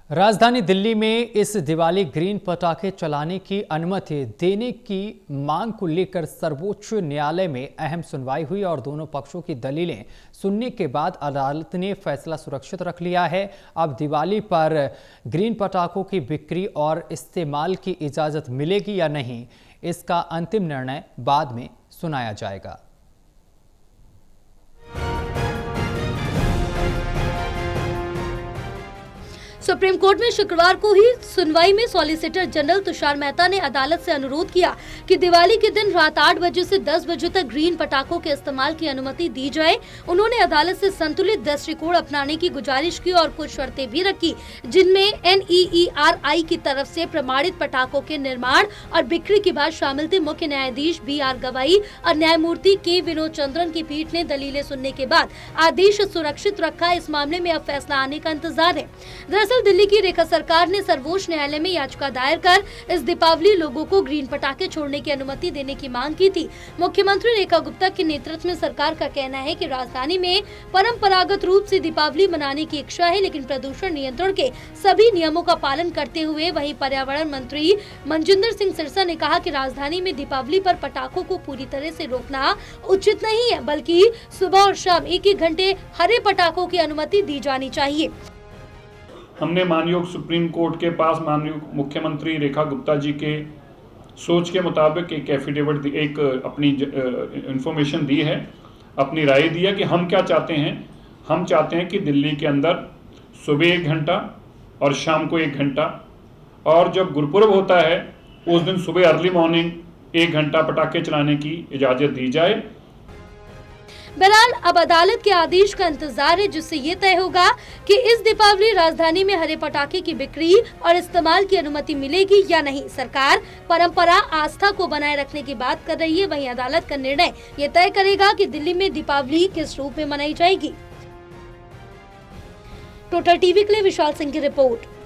राजधानी दिल्ली में इस दिवाली ग्रीन पटाखे चलाने की अनुमति देने की मांग को लेकर सर्वोच्च न्यायालय में अहम सुनवाई हुई और दोनों पक्षों की दलीलें सुनने के बाद अदालत ने फैसला सुरक्षित रख लिया है। अब दिवाली पर ग्रीन पटाखों की बिक्री और इस्तेमाल की इजाजत मिलेगी या नहीं, इसका अंतिम निर्णय बाद में सुनाया जाएगा। सुप्रीम कोर्ट में शुक्रवार को ही सुनवाई में सॉलिसिटर जनरल तुषार मेहता ने अदालत से अनुरोध किया कि दिवाली के दिन रात 8 बजे से 10 बजे तक ग्रीन पटाखों के इस्तेमाल की अनुमति दी जाए। उन्होंने अदालत से संतुलित दृष्टिकोण अपनाने की गुजारिश की और कुछ शर्तें भी रखी, जिनमें NEERI की तरफ से प्रमाणित पटाखों के निर्माण और बिक्री की बात शामिल थी। मुख्य न्यायाधीश BR गवाई और न्यायमूर्ति K विनोद चंद्रन की पीठ ने दलीलें सुनने के बाद आदेश सुरक्षित रखा। इस मामले में अब फैसला आने का इंतजार है। दरअसल दिल्ली की रेखा सरकार ने सर्वोच्च न्यायालय में याचिका दायर कर इस दीपावली लोगों को ग्रीन पटाखे छोड़ने की अनुमति देने की मांग की थी। मुख्यमंत्री रेखा गुप्ता के नेतृत्व में सरकार का कहना है कि राजधानी में परंपरागत रूप से दीपावली मनाने की इच्छा है, लेकिन प्रदूषण नियंत्रण के सभी नियमों का पालन करते हुए। वहीं पर्यावरण मंत्री मनजिंदर सिंह सिरसा ने कहा कि राजधानी में दीपावली पर पटाखों को पूरी तरह से रोकना उचित नहीं है, बल्कि सुबह और शाम एक घंटे हरे पटाखों की अनुमति दी जानी चाहिए। हमने माननीय सुप्रीम कोर्ट के पास माननीय मुख्यमंत्री रेखा गुप्ता जी के सोच के मुताबिक एक एफिडेविट एक अपनी इंफॉर्मेशन दी है, अपनी राय दी है कि हम क्या चाहते हैं। हम चाहते हैं कि दिल्ली के अंदर सुबह 1 घंटा और शाम को 1 घंटा, और जब गुरुपुरब होता है उस दिन सुबह अर्ली मॉर्निंग 1 घंटा पटाखे चलाने की इजाज़त दी जाए। बहरहाल अब अदालत के आदेश का इंतजार है, जिससे ये तय होगा कि इस दीपावली राजधानी में हरे पटाखे की बिक्री और इस्तेमाल की अनुमति मिलेगी या नहीं। सरकार परंपरा आस्था को बनाए रखने की बात कर रही है, वहीं अदालत का निर्णय ये तय करेगा कि दिल्ली में दीपावली किस रूप में मनाई जाएगी। टोटल टीवी के लिए विशाल सिंह की रिपोर्ट।